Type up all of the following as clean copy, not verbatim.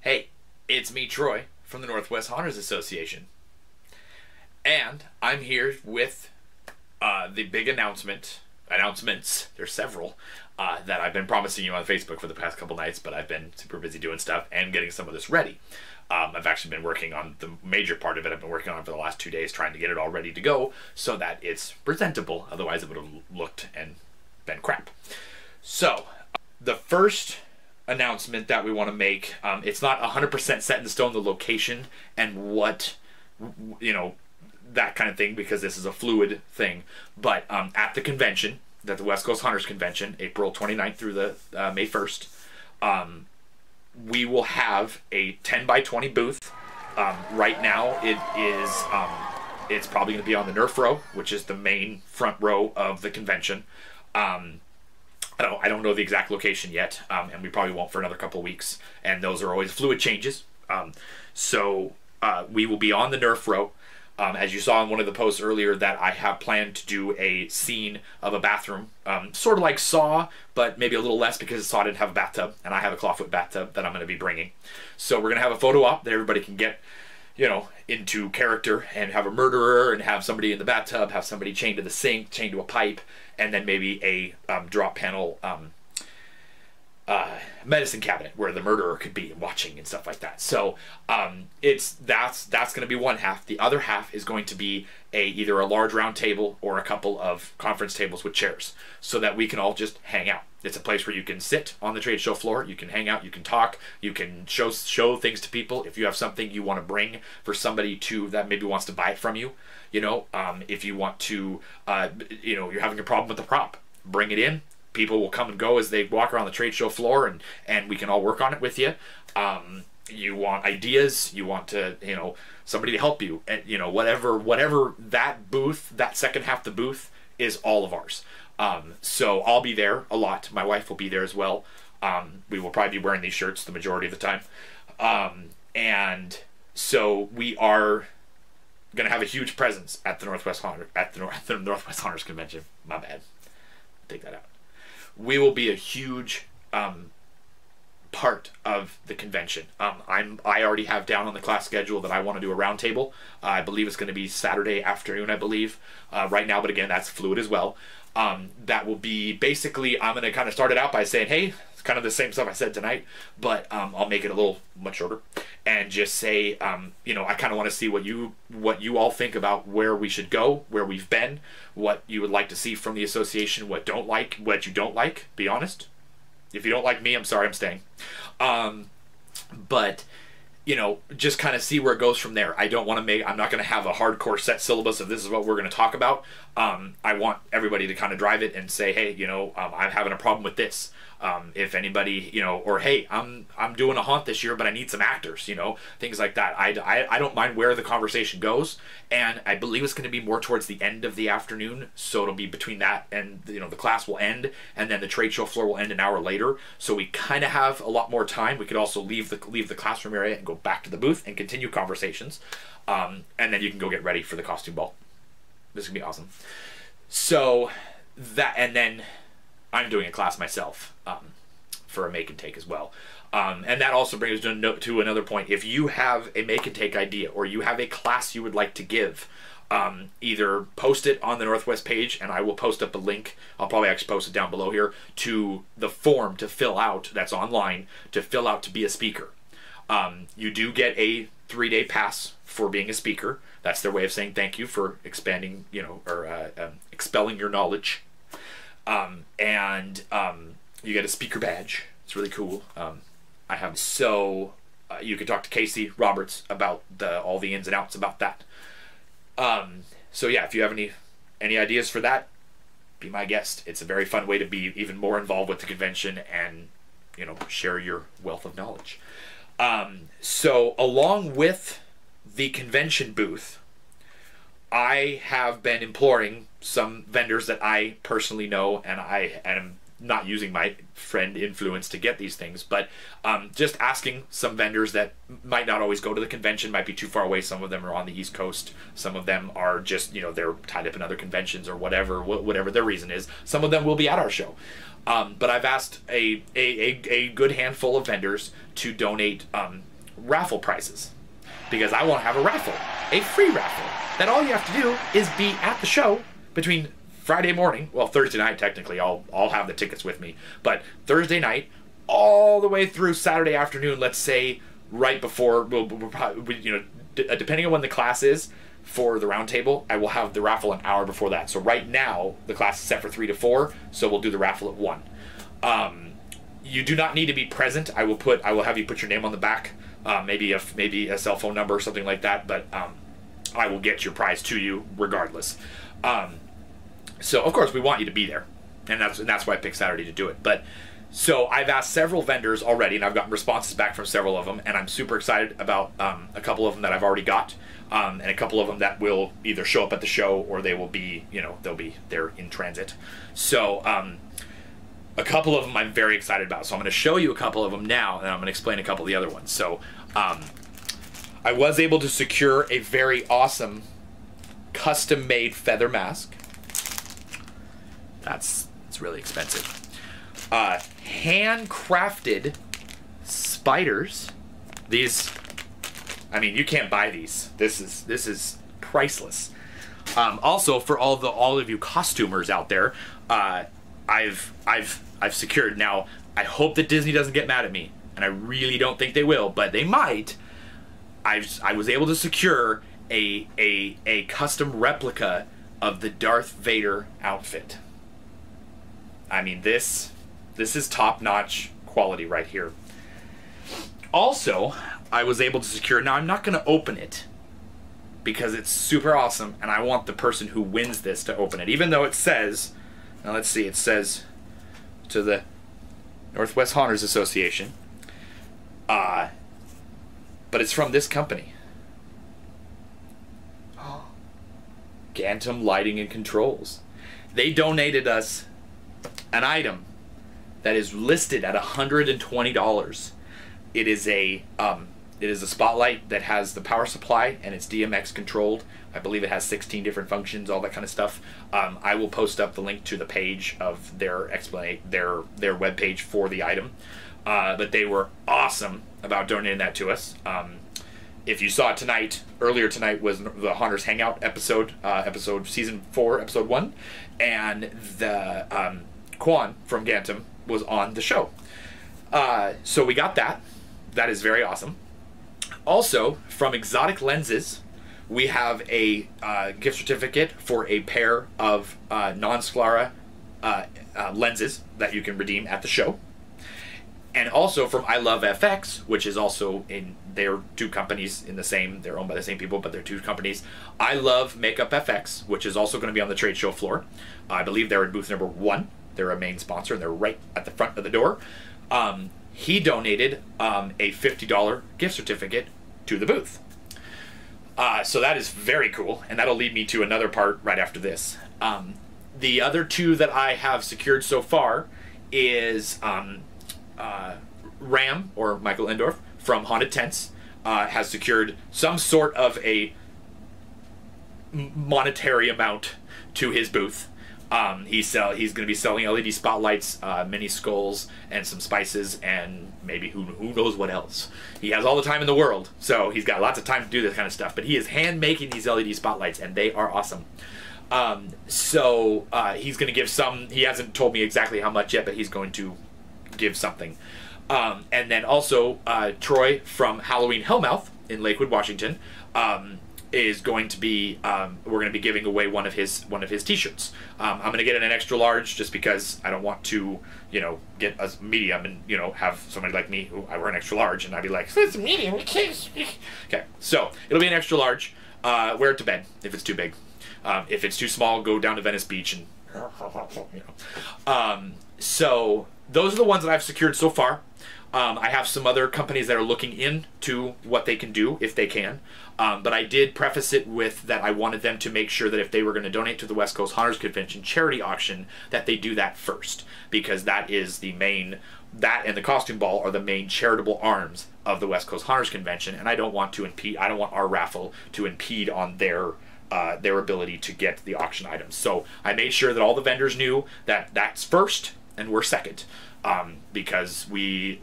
Hey, it's me, Troy, from the Northwest Haunters Association. And I'm here with the big announcements, there's several, that I've been promising you on Facebook for the past couple nights, but I've been super busy doing stuff and getting some of this ready. I've actually been working on the major part of it. I've been working on it for the last 2 days, trying to get it all ready to go so that it's presentable. Otherwise it would have looked and been crap. So, the first announcement that we want to make, it's not 100% set in stone, the location and what, you know, that kind of thing, because this is a fluid thing, but at the convention, at the West Coast Hunters Convention, April 29th through the May 1st, we will have a 10 by 20 booth. Right now it is it's probably going to be on the Nerf row, which is the main front row of the convention. I don't know the exact location yet, and we probably won't for another couple of weeks, and those are always fluid changes. So we will be on the Nerf row. As you saw in one of the posts earlier, that I have planned to do a scene of a bathroom, sort of like Saw, but maybe a little less because Saw didn't have a bathtub, and I have a clawfoot bathtub that I'm going to be bringing. So we're going to have a photo op that everybody can get, you know, into character, and have a murderer, and have somebody in the bathtub, have somebody chained to the sink, chained to a pipe, and then maybe a drop panel medicine cabinet where the murderer could be watching and stuff like that. So that's going to be one half. The other half is going to be either a large round table or a couple of conference tables with chairs, so that we can all just hang out. It's a place where you can sit on the trade show floor, you can hang out, you can talk, you can show things to people. If you have something you want to bring for somebody that maybe wants to buy it from you, you know, if you want to, you know, you're having a problem with the prop, bring it in. People will come and go as they walk around the trade show floor, and we can all work on it with you. You want ideas, you want to, you know, somebody to help you, and you know, whatever that booth, that second half of the booth is all of ours. So I'll be there a lot. My wife will be there as well. We will probably be wearing these shirts the majority of the time. And so we are gonna have a huge presence at the Northwest Hunters Convention. My bad. Take that out. We will be a huge part of the convention. I already have down on the class schedule that I want to do a round table. I believe it's going to be Saturday afternoon, I believe, right now, but again, that's fluid as well. That will be basically, I'm going to kind of start it out by saying, hey, it's kind of the same stuff I said tonight, but I'll make it a little much shorter and just say, you know, I kind of want to see what you all think about where we should go, where we've been, what you would like to see from the association, what you don't like, be honest. If you don't like me, I'm sorry, I'm staying. But, you know, just kind of see where it goes from there. I'm not going to have a hardcore set syllabus of this is what we're going to talk about. I want everybody to kind of drive it and say, hey, you know, I'm having a problem with this. If anybody, you know, or hey, I'm doing a haunt this year, but I need some actors, you know, things like that. I don't mind where the conversation goes, and I believe it's going to be more towards the end of the afternoon, so it'll be between that and, you know, the class will end, and then the trade show floor will end an hour later, so we kind of have a lot more time. We could also leave the classroom area and go back to the booth and continue conversations, and then you can go get ready for the costume ball. This is gonna be awesome. So that, and then I'm doing a class myself for a make and take as well. And that also brings us to another point. If you have a make and take idea, or you have a class you would like to give, either post it on the Northwest page, and I will post up a link. I'll probably actually post it down below here, to the form to fill out that's online, to fill out to be a speaker. You do get a 3-day pass for being a speaker. That's their way of saying thank you for expanding, you know, or expelling your knowledge. You get a speaker badge. It's really cool. You can talk to Casey Roberts about all the ins and outs about that. So yeah, if you have any ideas for that, be my guest. It's a very fun way to be even more involved with the convention and, you know, share your wealth of knowledge. So along with the convention booth, I have been imploring some vendors that I personally know, and I am not using my friend influence to get these things, but just asking some vendors that might not always go to the convention, might be too far away. Some of them are on the East Coast. Some of them are just, you know, they're tied up in other conventions or whatever their reason is. Some of them will be at our show. But I've asked a good handful of vendors to donate raffle prizes, because I want to have a free raffle, that all you have to do is be at the show between Friday morning, well, Thursday night technically, I'll have the tickets with me, but Thursday night all the way through Saturday afternoon, let's say right before, we'll probably, you know, depending on when the class is for the round table, I will have the raffle an hour before that. So right now the class is set for 3 to 4, so we'll do the raffle at 1. You do not need to be present. I will have you put your name on the back, maybe a cell phone number or something like that, but I will get your prize to you regardless. So of course we want you to be there, and that's why I picked Saturday to do it. But so I've asked several vendors already, and I've gotten responses back from several of them, and I'm super excited about a couple of them that I've already got, and a couple of them that will either show up at the show or they will be, you know, they're in transit. So a couple of them I'm very excited about. So I'm going to show you a couple of them now, and I'm going to explain a couple of the other ones. So I was able to secure a very awesome custom-made feather mask. It's really expensive. Handcrafted spiders. These, I mean, you can't buy these. This is priceless. Also, for all of you costumers out there, I've secured. Now, I hope that Disney doesn't get mad at me, and I really don't think they will, but they might. I was able to secure a custom replica of the Darth Vader outfit. I mean, this is top-notch quality right here. Also, I was able to secure, now I'm not going to open it because it's super awesome, and I want the person who wins this to open it, even though it says, now let's see, it says to the Northwest Haunters Association, but it's from this company. Gantom Lighting and Controls. They donated us an item that is listed at $120. It is a spotlight that has the power supply, and it's DMX controlled. I believe it has 16 different functions, all that kind of stuff. I will post up the link to the page of their web page for the item. But they were awesome about donating that to us. If you saw it tonight, earlier tonight was the Haunters Hangout episode, season 4, episode 1, and the Quan from Gantom was on the show. So we got that. That is very awesome. Also, from Exotic Lenses, we have a gift certificate for a pair of non-sclera lenses that you can redeem at the show. And also from I Love FX, which is also they're two companies in the same, they're owned by the same people, but they're two companies. I Love Makeup FX, which is also going to be on the trade show floor. I believe they're in booth number 1. They're a main sponsor, and they're right at the front of the door. He donated a $50 gift certificate to the booth. So that is very cool, and that'll lead me to another part right after this. The other two that I have secured so far is Ram, or Michael Endorf, from Haunted Tents, has secured some sort of a monetary amount to his booth. He's going to be selling LED spotlights, mini skulls, and some spices, and maybe who knows what else. He has all the time in the world, so he's got lots of time to do this kind of stuff. But he is hand making these LED spotlights, and they are awesome. So he's going to give some. He hasn't told me exactly how much yet, but he's going to give something. And then also Troy from Halloween Hellmouth in Lakewood, Washington, is going to be we're going to be giving away one of his t-shirts. I'm going to get an extra large just because I don't want to, you know, get a medium and, you know, have somebody like me who I wear an extra large and I'd be like, it's a medium, we can't. Okay, so it'll be an extra large. Wear it to bed if it's too big. If it's too small, go down to Venice Beach and you know. So those are the ones that I've secured so far. I have some other companies that are looking into what they can do, if they can. But I did preface it with that I wanted them to make sure that if they were going to donate to the West Coast Haunters Convention charity auction, that they do that first. Because that is the main, that and the costume ball are the main charitable arms of the West Coast Haunters Convention. And I don't want to impede, I don't want our raffle to impede on their ability to get the auction items. So I made sure that all the vendors knew that that's first and we're second. because we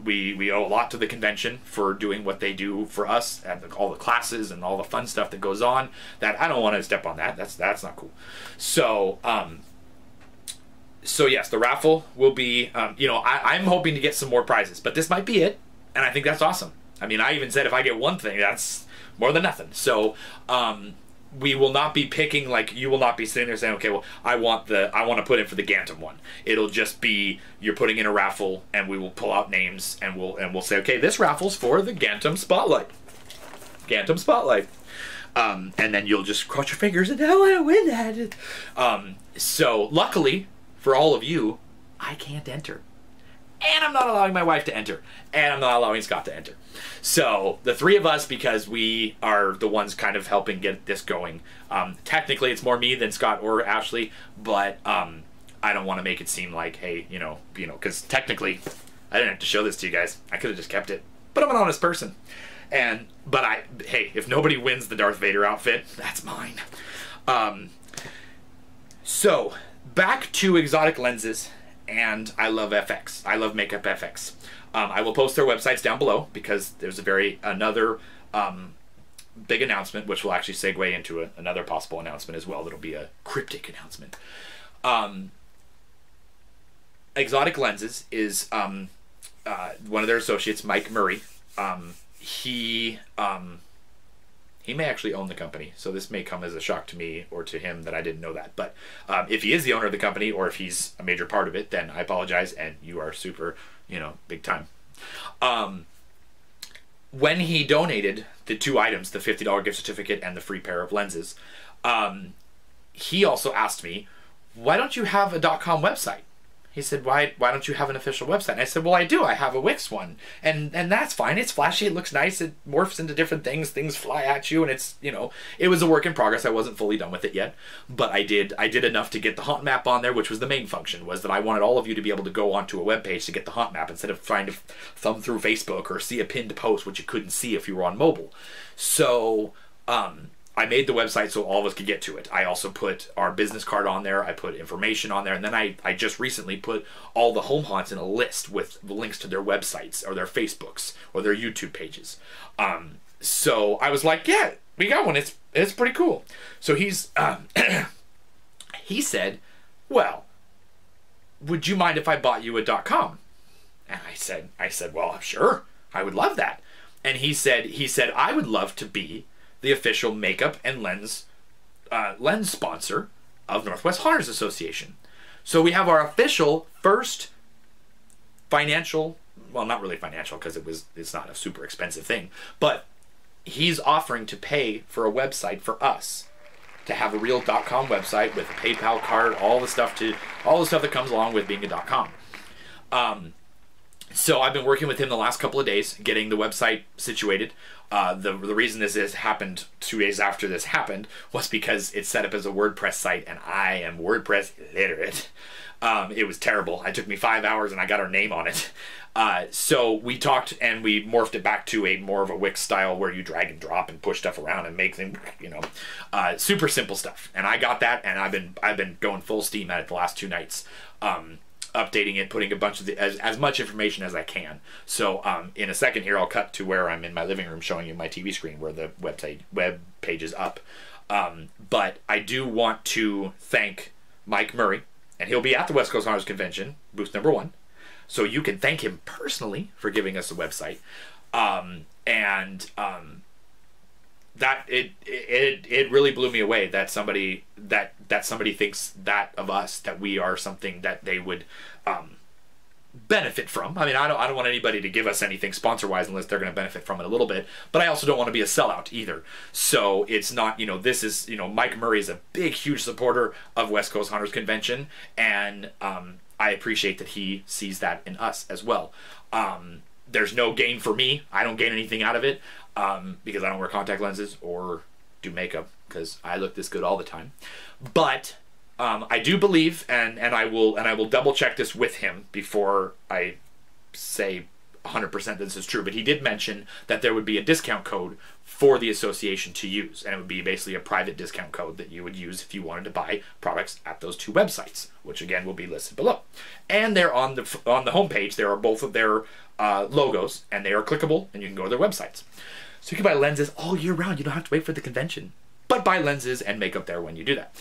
owe a lot to the convention for doing what they do for us and all the classes and all the fun stuff that goes on. That I don't want to step on that. That's not cool. So so yes, the raffle will be. You know, I'm hoping to get some more prizes, but this might be it, and I think that's awesome. I mean, I even said if I get one thing, that's more than nothing. So we will not be picking, like, you will not be sitting there saying, okay, well, I want to put in for the Gantom one. It'll just be you're putting in a raffle, and we will pull out names, and we'll say, okay, this raffle's for the Gantom Spotlight. Gantom Spotlight. And then you'll just cross your fingers and I want to win that. So luckily for all of you, I can't enter. And I'm not allowing my wife to enter. And I'm not allowing Scott to enter. So the three of us, because we are the ones kind of helping get this going. Technically, it's more me than Scott or Ashley, but I don't want to make it seem like, hey, you know, because technically, I didn't have to show this to you guys. I could have just kept it. But I'm an honest person. But hey, if nobody wins the Darth Vader outfit, that's mine. So back to exotic lenses. And I love FX. I love Makeup FX. I will post their websites down below because there's another big announcement, which will actually segue into another possible announcement as well. That'll be a cryptic announcement. Exotic Lenses is one of their associates, Mike Murray. He may actually own the company, so this may come as a shock to me or to him that I didn't know that. But if he is the owner of the company or if he's a major part of it, then I apologize, and you are super, you know, big time. When he donated the two items, the $50 gift certificate and the free pair of lenses, he also asked me, why don't you have a .com website? He said, why don't you have an official website? And I said, well, I do. I have a Wix one. And that's fine. It's flashy. It looks nice. It morphs into different things. Things fly at you. And it's, you know, it was a work in progress. I wasn't fully done with it yet. But I did enough to get the haunt map on there, which was the main function, was that I wanted all of you to be able to go onto a web page to get the haunt map instead of trying to thumb through Facebook or see a pinned post, which you couldn't see if you were on mobile. So, I made the website so all of us could get to it. I also put our business card on there. I put information on there. And then I just recently put all the home haunts in a list with the links to their websites or their Facebooks or their YouTube pages. So I was like, yeah, we got one. It's pretty cool. So he's he said, well, would you mind if I bought you a .com? And I said, well, sure. I would love that. And he said, I would love to be the official makeup and lens sponsor of Northwest Haunters Association. So we have our official first financial, well, not really financial because it's not a super expensive thing, but he's offering to pay for a website for us to have a real .com website with a PayPal card, all the stuff that comes along with being a .com. So I've been working with him the last couple of days, getting the website situated. The reason this happened 2 days after this happened was because it's set up as a WordPress site, and I am WordPress illiterate. It was terrible. It took me 5 hours, and I got our name on it. So we talked, and we morphed it back to more of a Wix style where you drag and drop and push stuff around and make things, you know, super simple stuff. And I got that, and I've been going full steam at it the last 2 nights. Updating it, putting a bunch of as much information as I can. So in a second here, I'll cut to where I'm in my living room showing you my TV screen where the web page is up. But I do want to thank Mike Murray, and he'll be at the West Coast Haunters Convention, booth number 1. So you can thank him personally for giving us a website. That it really blew me away that somebody thinks that of us, that we are something that they would benefit from. I mean, I don't want anybody to give us anything sponsor wise unless they're going to benefit from it a little bit, but I also don't want to be a sellout either. So it's not, you know, this is, you know, Mike Murray is a big, huge supporter of West Coast Haunters Convention, and I appreciate that he sees that in us as well. There's no gain for me. I don't gain anything out of it. Because I don't wear contact lenses or do makeup because I look this good all the time. But I do believe, and I will double check this with him before I say 100% that this is true, but he did mention that there would be a discount code for the association to use, and it would be basically a private discount code that you would use if you wanted to buy products at those 2 websites, which again will be listed below. And they're on the homepage. There are both of their logos, and they are clickable, and you can go to their websites. So you can buy lenses all year round. You don't have to wait for the convention, but buy lenses and makeup there when you do that.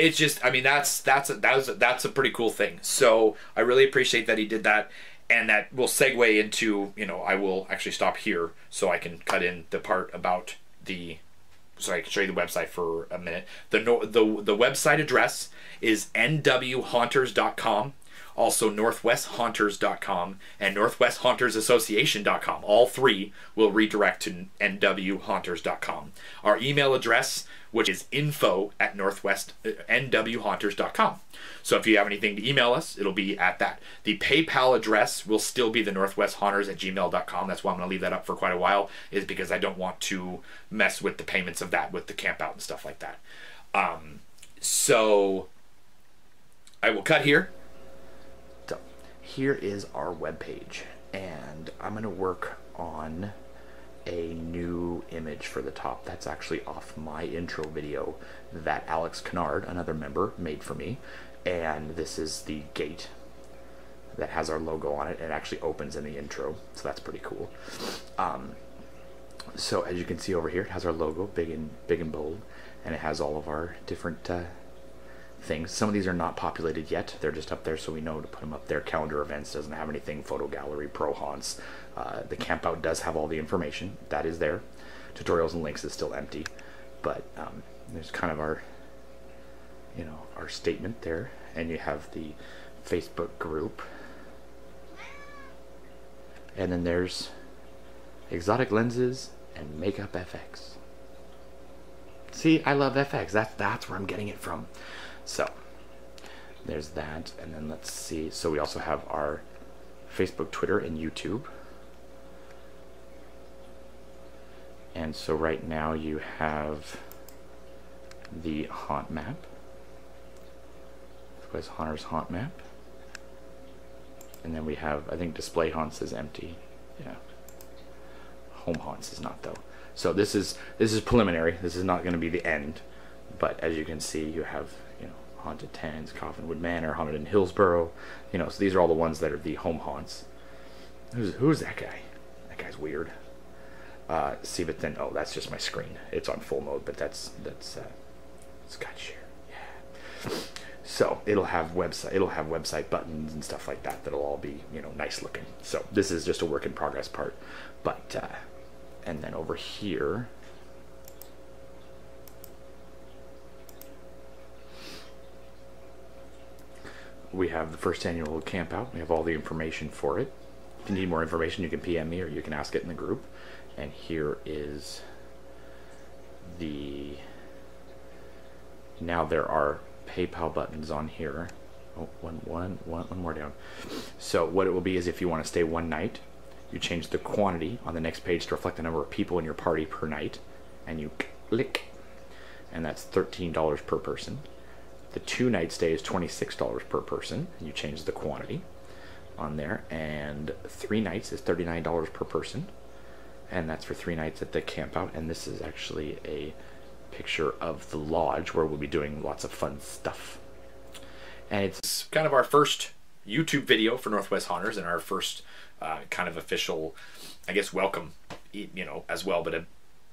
It's just, I mean, that's a pretty cool thing. So I really appreciate that he did that, and that will segue into, you know, I will actually stop here so I can cut in the part about so I can show you the website for a minute. The website address is nwhaunters.com, also northwesthaunters.com, and northwesthaunters.association.com. All 3 will redirect to nwhaunters.com. Our email address, which is info@nwhaunters.com. So if you have anything to email us, it'll be at that. The PayPal address will still be the northwesthaunters@gmail.com. That's why I'm going to leave that up for quite a while, is because I don't want to mess with the payments of that with the camp out and stuff like that. So I will cut here. So here is our webpage, and I'm going to work on a new image for the top. That's actually off my intro video that Alex Kennard, another member, made for me. And this is the gate that has our logo on it. It actually opens in the intro, so that's pretty cool. So as you can see over here, it has our logo big and bold, and it has all of our different things. Some of these are not populated yet. They're just up there so we know to put them up there. Calendar events doesn't have anything. Photo gallery, pro haunts. The campout does have all the information. That is there. Tutorials and links is still empty, but there's kind of our, you know, our statement there, and you have the Facebook group, and then there's exotic lenses and makeup FX. See, I love FX. That's where I'm getting it from. So there's that, and then let's see. So we also have our Facebook, Twitter, and YouTube. And so right now you have the haunt map. This Haunter's haunt map. And then we have, I think display haunts is empty. Yeah. Home haunts is not though. So this is preliminary. This is not going to be the end. But as you can see, you have, you know, Haunted Tens, Coffinwood Manor, Haunted in Hillsborough. You know, so these are all the ones that are the home haunts. Who's that guy? That guy's weird. See, but then, oh, that's just my screen. It's on full mode, but that's Scott Shear. Yeah. So it'll have website buttons and stuff like that. That'll all be, you know, nice looking. So this is just a work in progress part. But and then over here, we have the first annual camp out. We have all the information for it. If you need more information, you can PM me or you can ask it in the group. And here is the, now there are PayPal buttons on here. Oh, one more down. So what it will be is if you want to stay one night, you change the quantity on the next page to reflect the number of people in your party per night, and you click, and that's $13 per person. The 2-night stay is $26 per person, and you change the quantity on there, and 3 nights is $39 per person, and that's for 3 nights at the camp out. And this is actually a picture of the lodge where we'll be doing lots of fun stuff. And it's kind of our first YouTube video for Northwest Haunters, and our first kind of official, I guess, welcome, you know, as well, but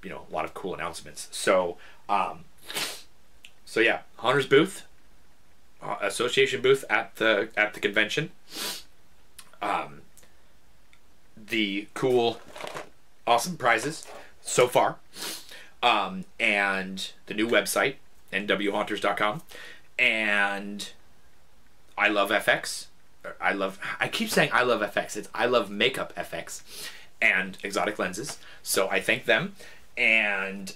you know, a lot of cool announcements. So so yeah, Haunters booth, association booth at the convention. The cool, awesome prizes so far, and the new website, nwhaunters.com, and I love FX. I keep saying I love FX. It's I love makeup FX and exotic lenses. So I thank them. And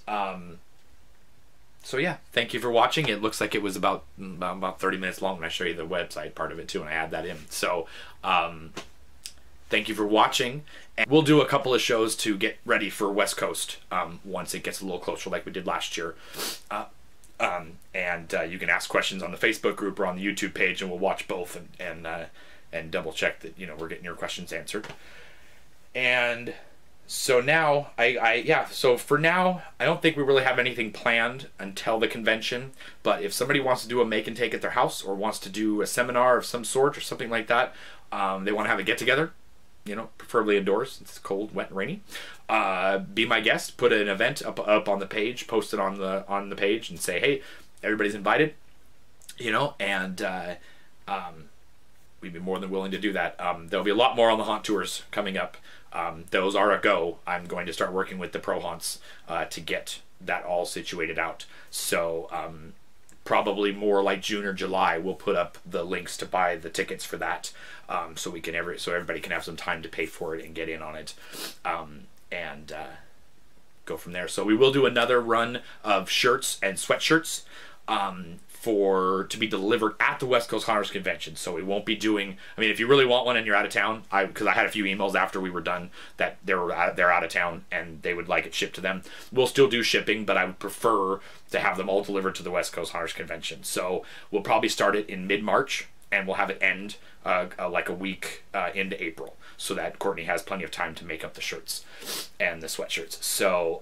so yeah, thank you for watching. It looks like it was about 30 minutes long when I show you the website part of it too, and I add that in. So thank you for watching. And we'll do a couple of shows to get ready for West Coast once it gets a little closer, like we did last year. You can ask questions on the Facebook group or on the YouTube page, and we'll watch both and double check that we're getting your questions answered. And so now so for now I don't think we really have anything planned until the convention. But if somebody wants to do a make and take at their house, or wants to do a seminar of some sort or something like that, they want to have a get together, preferably indoors. It's cold, wet, and rainy. Be my guest. Put an event up on the page. Post it on the page and say, hey, everybody's invited. And we'd be more than willing to do that. There'll be a lot more on the haunt tours coming up. Those are a go. I'm going to start working with the pro haunts to get that all situated out. So probably more like June or July, we'll put up the links to buy the tickets for that, so everybody can have some time to pay for it and get in on it, and go from there. So we will do another run of shirts and sweatshirts to be delivered at the West Coast Haunters Convention. So we won't be doing, if you really want one and you're out of town, because I had a few emails after we were done that they're out of town and they would like it shipped to them. We'll still do shipping, but I would prefer to have them all delivered to the West Coast Haunters Convention. So we'll probably start it in mid-March, and we'll have it end like a week into April, so that Courtney has plenty of time to make up the shirts and the sweatshirts. So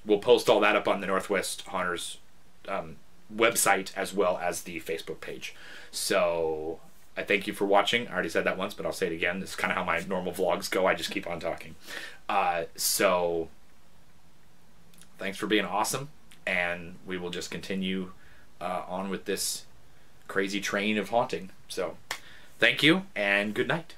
we'll post all that up on the Northwest Haunters website, as well as the Facebook page. So I thank you for watching. I already said that once, but I'll say it again. This is kind of how my normal vlogs go. I just keep on talking. So thanks for being awesome, and we will just continue on with this crazy train of haunting. So thank you, and good night.